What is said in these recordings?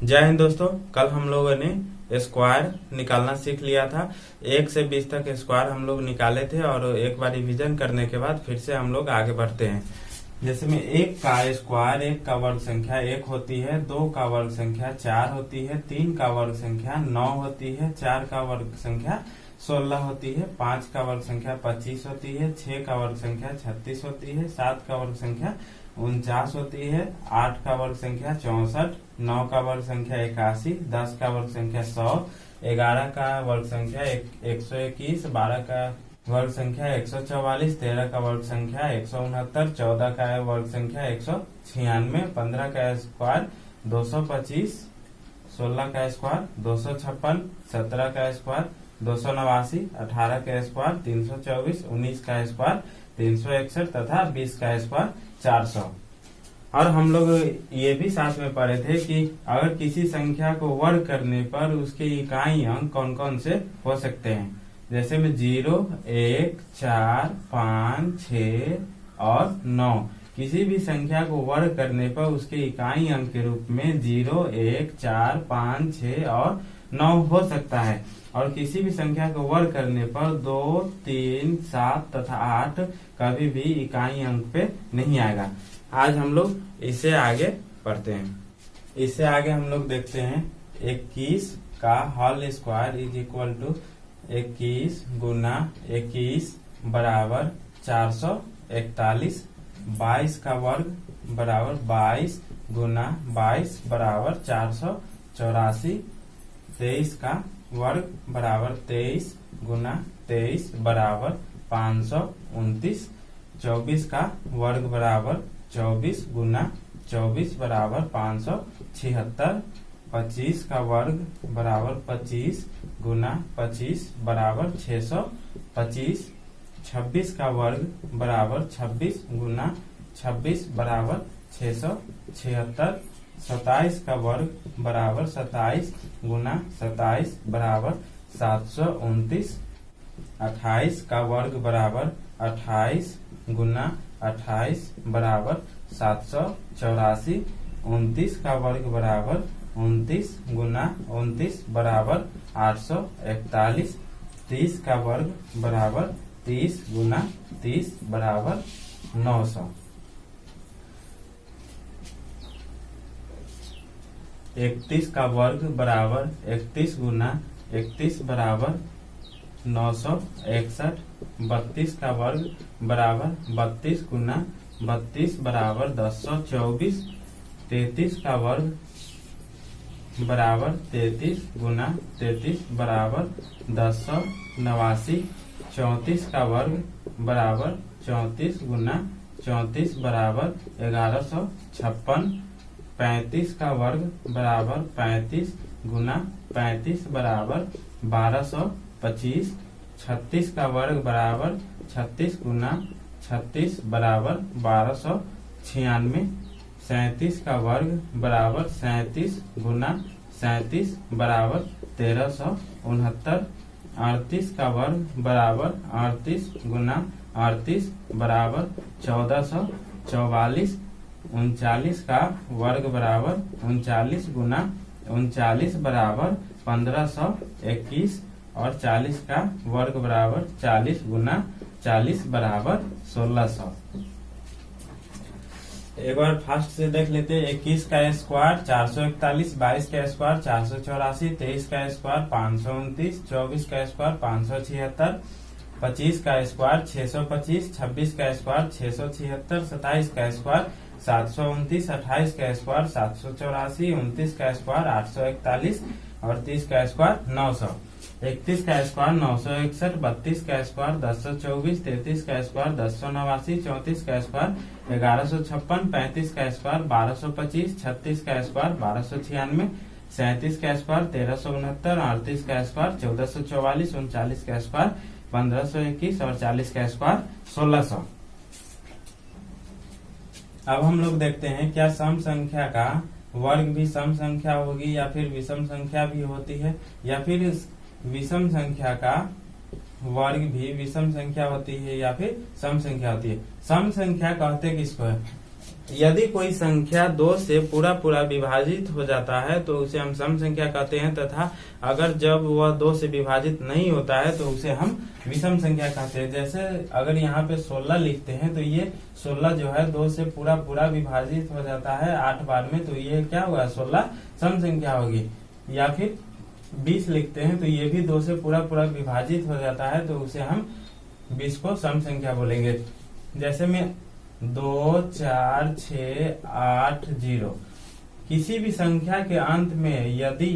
जय हिंद दोस्तों। कल हम लोगों ने स्क्वायर निकालना सीख लिया था। 1 से 20 तक स्क्वायर हम लोग निकाले थे और एक बार रिवीजन करने के बाद फिर से हम लोग आगे बढ़ते हैं। जैसे में 1 का स्क्वायर 1 का वर्ग संख्या 1 होती है, 2 का वर्ग संख्या 4 होती है, 3 का वर्ग संख्या 9 होती है, 4 का वर्ग संख्या 16 होती है, 5 का वर्ग संख्या 25 होती है, 6 का वर्ग संख्या 36 होती है, 7 का वर्ग संख्या 49 होती है, 8 का वर्ग संख्या 64, 9 का वर्ग संख्या 81, 10 का वर्ग संख्या 100, 11 का वर्ग संख्या 121, 12 का वर्ग संख्या 144, 13 का वर्ग संख्या 169, 14 का वर्ग संख्या 196, 15 का स्क्वायर 225, 16 का स्क्वायर 256, 17 का स्क्वायर 289, 18 का स्क्वायर 324, 19 का स्क्वायर 361 तथा 20 का स्क्वायर 400। और हम लोग ये भी साथ में पढ़े थे कि अगर किसी संख्या को वर्ग करने पर उसके इकाई अंक कौन कौन से हो सकते हैं। जैसे में 0, 1, 4, 5, 6 और 9। किसी भी संख्या को वर्ग करने पर उसके इकाई अंक के रूप में 0, 1, 4, 5, 6 और 9 हो सकता है। और किसी भी संख्या को वर्ग करने पर 2, 3, 7 तथा 8 कभी भी इकाई अंक पे नहीं आएगा। आज हम लोग इससे आगे बढ़ते हैं। इससे आगे हम लोग देखते हैं 21 का whole square is equal to 21 गुना 21 बराबर 441, 22 का वर्ग बराबर 22 गुना 22 बराबर 484, 23 का वर्ग बराबर 23 गुना 23 बराबर 529, 24 का वर्ग बराबर 24 गुना 24 बराबर 576, 25 का वर्ग बराबर 25 गुना 25 बराबर 625, 26 का वर्ग बराबर 26 गुना 26 बराबर 676, 27 का वर्ग बराबर 27 गुना 27 बराबर 729, 28 का वर्ग बराबर 28 गुना 28 बराबर 784, 29 का वर्ग बराबर 29 गुना 29 बराबर 841, 30 का वर्ग बराबर 30 गुना 30 बराबर 900। 31 का वर्ग बराबर 31 गुना 31 बराबर 961, 32 का वर्ग बराबर 32 गुना 32 बराबर 1024, 33 का वर्ग बराबर 33 गुना 33 बराबर 1089, 34 का वर्ग बराबर 34 गुना 34 बराबर 1156, 35 का वर्ग बराबर 35 गुना 35 बराबर 1225, 36 का वर्ग बराबर 36 गुना 36 बराबर 1296, 37 का वर्ग बराबर 37 गुना 37 बराबर 1369, 38 का वर्ग बराबर 38 गुना 38 बराबर 1444, 39 का वर्ग बराबर 39 गुना 39 बराबर 1521 और 40 का वर्ग बराबर 40 गुना 40 बराबर 1600। एक बार फास्ट से देख लेते हैं। 21 का स्क्वायर 441, 22 का स्क्वायर 484, 23 का स्क्वायर 529, 24 का स्क्वायर 576, 25 का स्क्वायर 625, 26 का स्क्वायर 676, 27 का स्क्वायर 729, 28 का स्क्वायर 784, 29 का स्क्वायर 841 और 30 का स्क्वायर 900, 31 का स्क्वायर 961, 32 का स्क्वायर 1024, 33 का स्क्वायर 1089, 34 का स्क्वायर 1156, 35 का स्क्वायर 1225, 36 का स्क्वायर 1296, 37 का स्क्वायर 1369, 38 का स्क्वायर 1444, 39 का स्क्वायर 1521 और 40 का स्क्वायर 1600। अब हम लोग देखते हैं क्या सम संख्या का वर्ग भी सम संख्या होगी या फिर विषम संख्या भी होती है, या फिर विषम संख्या का वर्ग भी विषम संख्या होती है या फिर सम संख्या होती है। सम संख्या कहते किसको है? यदि कोई संख्या 2 से पूरा पूरा विभाजित हो जाता है तो उसे हम सम संख्या कहते हैं, तथा अगर जब वह 2 से विभाजित नहीं होता है तो उसे हम विषम संख्या कहते हैं। जैसे अगर यहाँ पे 16 लिखते हैं तो ये 16 जो है 2 से पूरा पूरा विभाजित हो जाता है 8 बार में, तो ये क्या हुआ, 16 सम संख्या होगी। या फिर 20 लिखते हैं तो ये भी 2 से पूरा पूरा विभाजित हो जाता है, तो उसे हम 20 को सम संख्या बोलेंगे। जैसे में 2, 4, 6, 8, 0, किसी भी संख्या के अंत में यदि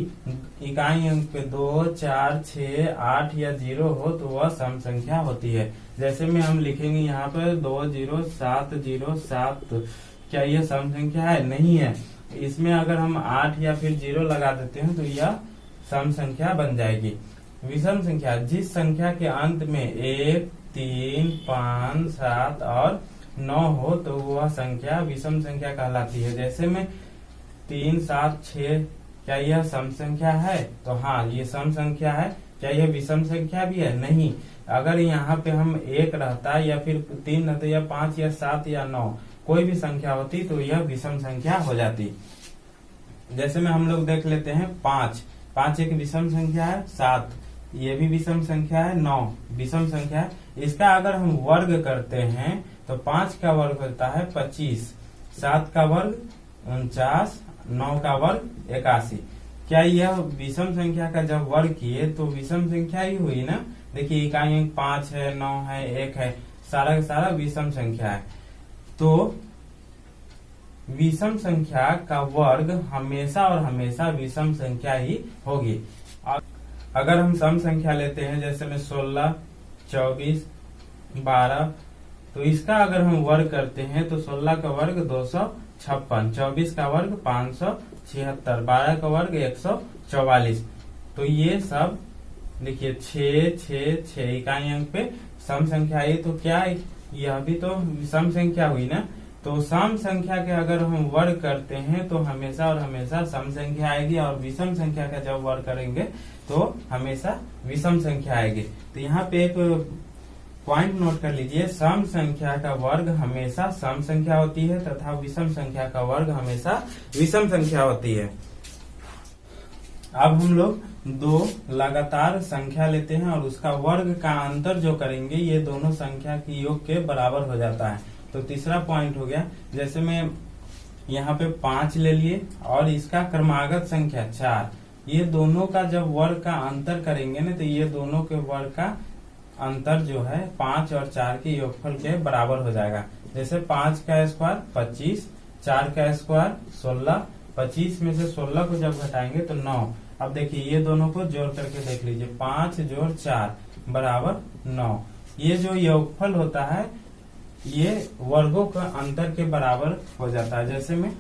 इकाई अंक पे 2, 4, 6, 8 या 0 हो तो वह सम संख्या होती है। जैसे में हम लिखेंगे यहाँ पर 2, 0, 7, 0, 7, क्या यह सम संख्या है? नहीं है। इसमें अगर हम 8 या फिर 0 लगा देते हैं तो यह सम संख्या बन जाएगी। विषम संख्या, जिस संख्या के अंत में 1, 3, 5, 7 और 9 हो तो वह संख्या विषम संख्या कहलाती है। जैसे में 3, 7, 6, क्या यह सम संख्या है? तो हाँ, ये सम संख्या है। क्या यह विषम संख्या भी है? नहीं। अगर यहाँ पे हम 1 रहता या फिर 3 रहता या 5 या 7 या 9 कोई भी संख्या होती तो यह विषम संख्या हो जाती। जैसे में हम लोग देख लेते हैं 5 एक विषम संख्या है, 7 ये भी विषम संख्या है, 9 विषम संख्या है। इसका अगर हम वर्ग करते हैं तो 5 का वर्ग होता है 25, 7 का वर्ग 49, 9 का वर्ग 81। क्या यह विषम संख्या का जब वर्ग किए तो विषम संख्या ही हुई ना? देखिए इकाई अंक 5 है, 9 है, 1 है, सारा का सारा विषम संख्या है। तो विषम संख्या का वर्ग हमेशा और हमेशा विषम संख्या ही होगी। अगर हम सम संख्या लेते हैं जैसे में 16, 24, 12, तो इसका अगर हम वर्ग करते हैं तो 16 का वर्ग 256, 24 का वर्ग 576, 12 का वर्ग 144। तो ये सब देखिए 6 इकाई अंक पे सम संख्या आई, तो क्या यह भी तो सम संख्या हुई ना? तो सम संख्या के अगर हम वर्ग करते हैं तो हमेशा और हमेशा सम संख्या आएगी, और विषम संख्या का जब वर्ग करेंगे तो हमेशा विषम संख्या आएगी। तो यहाँ पे एक पॉइंट नोट कर लीजिए, सम संख्या का वर्ग हमेशा सम संख्या होती है तथा विषम संख्या का वर्ग हमेशा विषम संख्या होती है। अब हम लोग 2 लगातार संख्या लेते हैं और उसका वर्ग का अंतर जो करेंगे ये दोनों संख्या की योग के बराबर हो जाता है। तो तीसरा पॉइंट हो गया, जैसे मैं यहाँ पे 5 ले लिए और इसका क्रमागत संख्या 4, ये दोनों का जब वर्ग का अंतर करेंगे ना तो ये दोनों के वर्ग का अंतर जो है 5 और 4 के योगफल के बराबर हो जाएगा। जैसे 5 का स्क्वायर 25, 4 का स्क्वायर 16, 25 में से 16 को जब घटाएंगे तो 9। अब देखिए ये दोनों को जोड़ करके देख लीजिए, 5 जोड़ 4 बराबर 9। ये जो योगफल होता है ये वर्गों का अंतर के बराबर हो जाता है। जैसे में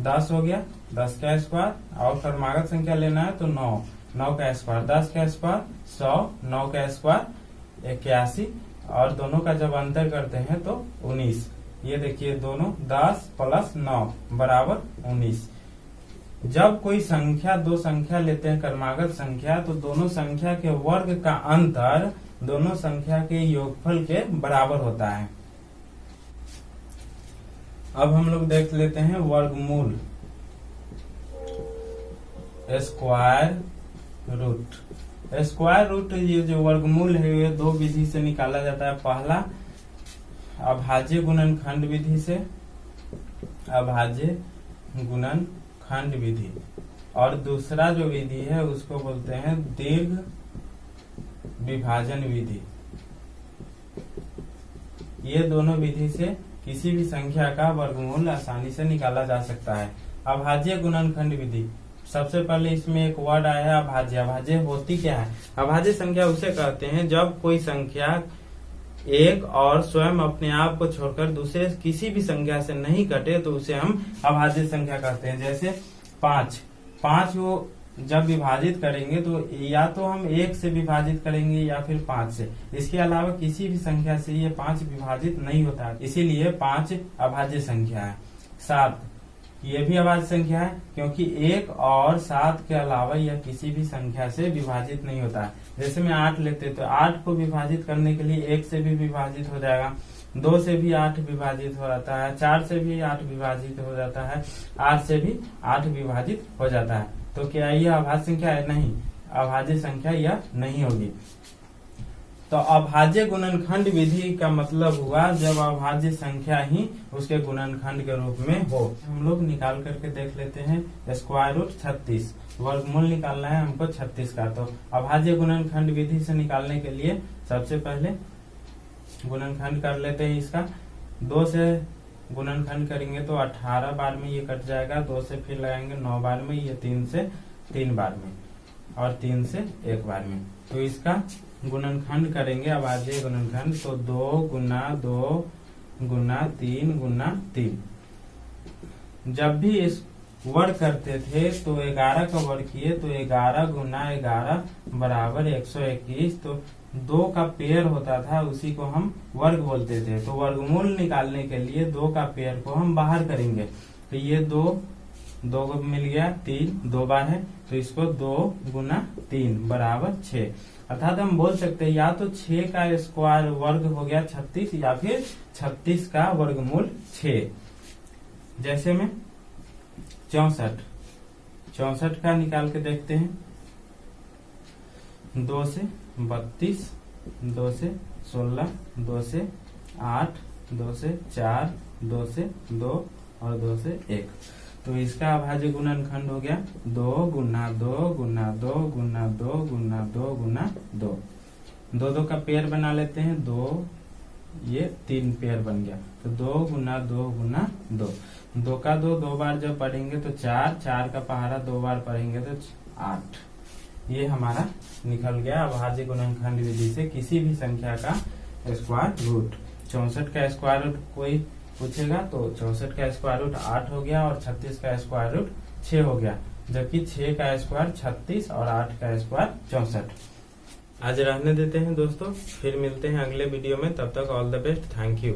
10 हो गया, 10 का स्क्वायर और क्रमागत संख्या लेना है तो 9, 9 का स्क्वायर 10 का स्क्वायर 100, 9 का स्क्वायर 81, और दोनों का जब अंतर करते हैं तो 19। ये देखिए दोनों 10 + 9 बराबर 19। जब कोई संख्या 2 संख्या लेते हैं क्रमागत संख्या तो दोनों संख्या के वर्ग का अंतर दोनों संख्या के योगफल के बराबर होता है। अब हम लोग देख लेते हैं वर्गमूल, स्क्वायर रूट। स्क्वायर रूट ये जो वर्गमूल है ये 2 विधि से निकाला जाता है। पहला अभाज्य गुणनखंड विधि से, अभाज्य गुणनखंड विधि, और दूसरा जो विधि है उसको बोलते हैं दीर्घ विभाजन विधि। ये दोनों विधि से किसी भी संख्या का वर्गमूल आसानी से निकाला जा सकता है। अभाज्य गुणनखंड विधि, सबसे पहले इसमें एक वर्ड आया है अभाज्य। अभाज्य होती क्या है? अभाज्य संख्या उसे कहते हैं जब कोई संख्या एक और स्वयं अपने आप को छोड़कर दूसरे किसी भी संख्या से नहीं कटे तो उसे हम अभाज्य संख्या कहते हैं। जैसे 5 को जब विभाजित करेंगे तो या तो हम 1 से विभाजित करेंगे या फिर 5 से, इसके अलावा किसी भी संख्या से ये 5 विभाजित नहीं होता, इसीलिए 5 अभाज्य संख्या है। 7 ये भी अभाज्य संख्या है क्योंकि 1 और 7 के अलावा यह किसी भी संख्या से विभाजित नहीं होता है। जैसे मैं 8 लेते तो 8 को विभाजित करने के लिए 1 से भी विभाजित हो जाएगा, 2 से भी 8 विभाजित हो जाता है, 4 से भी 8 विभाजित हो जाता है, 8 से भी 8 विभाजित हो जाता है। तो क्या यह अभाज्य संख्या है? नहीं, अभाज्य संख्या यह नहीं होगी। तो अभाज्य गुणनखंड विधि का मतलब हुआ जब अभाज्य संख्या ही उसके गुणनखंड के रूप में हो। हम लोग निकाल करके देख लेते हैं। स्क्वायर रूट 36 वर्गमूल निकालना है हमको 36 का। तो अभाज्य गुणनखंड विधि से निकालने के लिए सबसे पहले गुणनखंड कर लेते हैं इसका। 2 से गुणनखंड करेंगे तो 18 बार में ये कट जाएगा, 2 से फिर लगाएंगे 9 बार में, ये 3 से 3 बार में और 3 से 1 बार में। तो इसका गुणनखंड करेंगे अभाज्य गुणनखंड, तो 2 गुना 2 गुना 3 गुना 3। जब भी इस वर्ग करते थे तो 11 का वर्ग किए तो 11 गुना 11 बराबर 121। तो 2 का पेयर होता था, उसी को हम वर्ग बोलते थे। तो वर्गमूल निकालने के लिए 2 का पेयर को हम बाहर करेंगे। तो ये 2 को मिल गया, 3 2 बार है, तो इसको 2 गुना 3 बराबर 6। अर्थात हम बोल सकते हैं या तो 6 का स्क्वायर वर्ग हो गया 36 या फिर 36 का वर्गमूल 6। जैसे में 64 का निकाल के देखते हैं। 2 से 32, 2 से 16, 2 से 8, 2 से 4, 2 से 2 और 2 से 1। तो इसका अभाज्य गुणनखंड हो गया 2 गुना 2 गुना 2 गुना 2 गुना 2 गुना 2। 2 का पेयर बना लेते हैं, 2 ये 3 पेयर बन गया। तो 2 गुना 2 गुना 2। 2 का 2 बार जब पढ़ेंगे तो 4 का पहाड़ा 2 बार पढ़ेंगे तो 8। ये हमारा निकल गया अभाज्य गुणनखंड विधि से किसी भी संख्या का स्क्वायर रूट। 64 का स्क्वायर रूट कोई पूछेगा तो 64 का स्क्वायर रूट 8 हो गया और 36 का स्क्वायर रूट 6 हो गया, जबकि 6 का स्क्वायर 36 और 8 का स्क्वायर 64। आज रहने देते हैं दोस्तों, फिर मिलते हैं अगले वीडियो में। तब तक all the best, thank you.